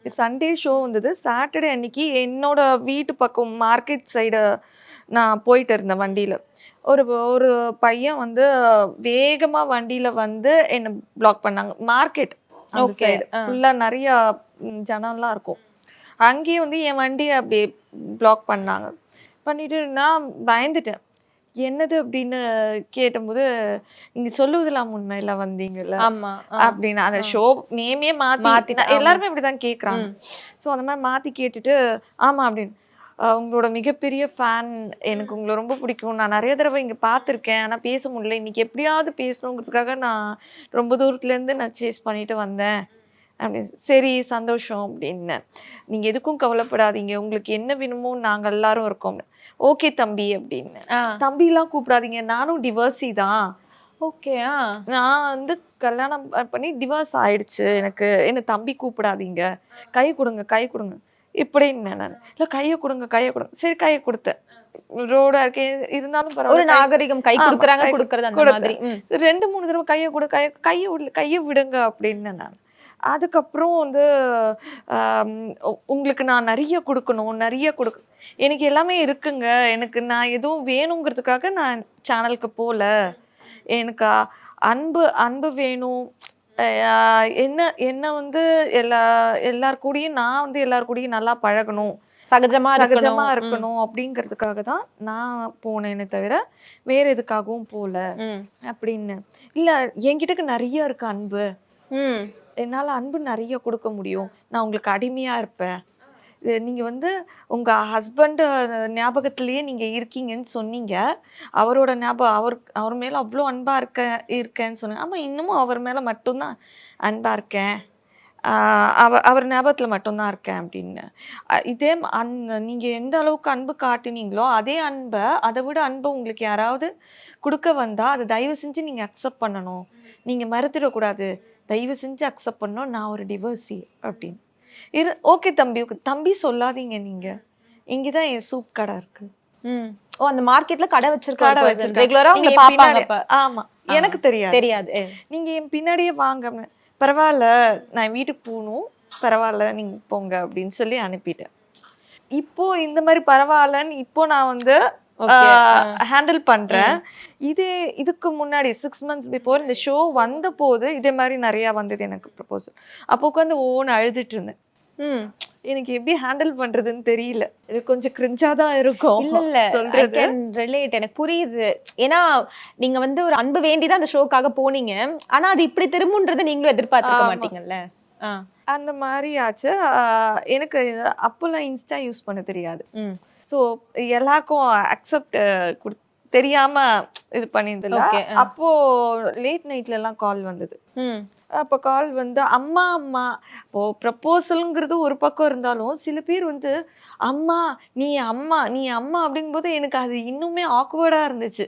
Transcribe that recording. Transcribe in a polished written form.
Sunday show வந்தது. Saturday அன்னைக்கு என்னோட வீட்டு பக்கம் மார்க்கெட் சைடு நான் போயிட்டு இருந்தேன் வண்டியில. ஒரு ஒரு பையன் வந்து வேகமா வண்டியில வந்து என்ன பிளாக் பண்ணாங்க. மார்க்கெட் அந்த ஓகே. சைடு ஃபுல்லா நெறையா ஜனம்லாம் இருக்கும். அங்கேயே வந்து என் வண்டிய அப்படியே பிளாக் பண்ணாங்க. பண்ணிட்டு நான் பயந்துட்டேன். என்னது அப்படின்னு கேட்டபோது, "நீங்க சொல்லுவதெல்லாம் உண்மையில வந்தீங்கல்ல?" ஆமா. அப்படின்னு அந்த ஷோ நேமே மாத்தி மாத்திட்டு ஆமா. எல்லாருமே அப்படிதான் கேட்குறாங்க. ம். ஸோ அந்த மாரி மாத்தி கேட்டுட்டு, "ஆமா" அப்படின்னு. "உங்களோட மிகப்பெரிய ஃபேன். எனக்கு உங்கள ரொம்ப பிடிக்கும். நான் நெறைய தடவ இங்க பார்த்துருக்கேன். ஆனா பேச முடியல. இன்னைக்கு எப்படியாவது பேசணுங்கிறதுக்காக நான் ரொம்ப தூரத்துலேருந்து நான் சேஸ் பண்ணிட்டு வந்தேன்." அப்படின்னு. "சரி சந்தோஷம்" அப்படின்னேன். "நீங்க எதுக்கும் கவலைப்படாதீங்க. உங்களுக்கு என்ன வேணுமோ நாங்க எல்லாரும் இருக்கோம்." "ஓகே தம்பி" அப்படின்னேன். ஆ. "தம்பிலாம் கூப்பிடாதீங்க. நானும் டிவோர்ஸி தான். ஓகே. ஆ. நான் வந்து கல்யாணம் பண்ணி டிவோர்ஸ் ஆயிடுச்சு எனக்கு. என்ன தம்பி கூப்பிடாதீங்க. கை குடுங்க, கை குடுங்க." இப்படின்னேன் நானு. "இல்ல கைய குடுங்க, கைய குடுங்க." சரி கைய குடுத்தேன். ரோடா இருக்கே இருந்தாலும் ஒரு பரவால்ல. நாகரிகம் கை ஆமா. குடுக்குறாங்க, கை குடுக்குறது அந்த மாதிரி. குடுத்தேன். ம். 2, 3 தடவ கைய குடு, கைய விடுங்க அப்டின்னேன் நானு. அதுக்கப்புறம் வந்து அம் உங்களுக்கு நான் நெறைய குடுக்கணும், நெறைய எனக்கு எல்லாமே இருக்குங்க. எனக்கு நான் எதுவும் வேணுங்கிறதுக்காக நான் சேனலுக்கு போல. எனக்கு அன்பு அன்பு வேணும். அ என்ன என்ன வந்து எல்லா எல்லார் கூடயும் நான் வந்து எல்லார் கூடயும் நல்லா பழகணும். சகஜமா சகஜமா இருக்கணும். ம். இருக்கணும் அப்படிங்கிறதுக்காக தான் நான் போனேனே தவிர, வேற எதுக்காகவும் போல ம். அப்படின்னு. இல்ல என்கிட்டக்க நெறைய இருக்கு அன்பு. ம். என்னால அன்பு நெறைய குடுக்க முடியும். நான் உங்களுக்கு அடிமையா இருப்பேன். நீங்க வந்து உங்க ஹஸ்பண்ட் ஞாபகத்திலேயே நீங்க இருக்கீங்கன்னு சொன்னீங்க. அவரோட ஞாபகம் அவர் மேல அவ்ளோ அன்பா இருக்கேன்னு சொன்னேன். ஆமா இன்னமும் அவர் மேல மட்டும் தான் அன்பா இருக்கேன். ஆ அவர் ஞாபகத்துல மட்டும் தான் இருக்கேன் அப்படின்னு. இதே நீங்க எந்த அளவுக்கு அன்பு காட்டுனீங்களோ, அதே அன்ப அத விட அன்ப உங்களுக்கு யாராவது குடுக்க வந்தா, அத தயவு செஞ்சு நீங்க அக்செப்ட் பண்ணணும். நீங்க மறுத்துடக்கூடாது. தயவு செஞ்சு அக்செப்ட் பண்ணணும். நான் ஒரு டிவோர்ஸி அப்படின்னு. ஓகே தம்பி, ஓகே. தம்பி சொல்லாதீங்க நீங்க. இங்க தான் என் சூப் கடை இருக்கு. ம். ஓ! அந்த மார்க்கெட்ல கடை வச்சிருக்க ஒரு கடை பெர்சன். வச்சிருக்காங்க. ரெகுலரா நீங்க உங்கள என் பாப்பாங்க பின்னாடி அப்ப. ஆமா. ஆ. எனக்கு தெரியாது. தெரியாது. நீங்க என் பின்னாடியே வாங்க அப்படின்னு. பரவால்ல, நான் வீட்டுக்கு போணும். பரவால்ல, நீங்க போங்க அப்படின்னு சொல்லி அனுப்பிட்டேன். இப்போ இந்த மாரி பரவால்லன்னு இப்போ நான் வந்து ஓகே. ஹேண்டில் பண்றேன். ம். இதுக்கு முன்னாடி 6 மந்த்ஸ் பிஃபோர் இந்த ஷோ வந்தபோது இதே மாரி நெறையா வந்தது எனக்கு ப்ரொபோசல். அப்போ உட்காந்து ஓன்னு அழுதுட்டு இருந்தேன். ம். எனக்கு எப்படி ஹேண்டில் பண்றதுன்னு தெரியல. இது கொஞ்சம் கிரிஞ்சா தான் இருக்கும் இல்ல, இல்ல. ஐ சொல்றது. Can relate. எனக்கு புரியுது. ஏன்னா, நீங்க வந்து ஒரு அன்பு வேண்டி தான் அந்த ஷோக்காக போனீங்க. ஆனா, அது இப்படி திரும்பும்ன்றத நீங்களும் எதிர்பார்த்திருக்க ஆமா. மாட்டீங்கல்ல? ஆ. அந்த மாரி ஆச்சு. எனக்கு அப்போலாம் இன்ஸ்டா யூஸ் பண்ண தெரியாது. ம். ஸோ எல்லாருக்கும் அக்செப்ட் தெரியாம இது பண்ணியிருந்தல. ஓகே. அப்போ லேட் நைட்லலாம் கால் வந்தது. ம். அப்ப கால் வந்து அம்மா, அம்மா இப்போ ப்ரப்போசல்ங்கிறது ஒரு பக்கம் இருந்தாலும், சில பேர் வந்து அம்மா, நீ அம்மா, நீ அம்மா அப்படிங்கும்போது எனக்கு அது இன்னுமே ஆக்வர்டா இருந்துச்சு.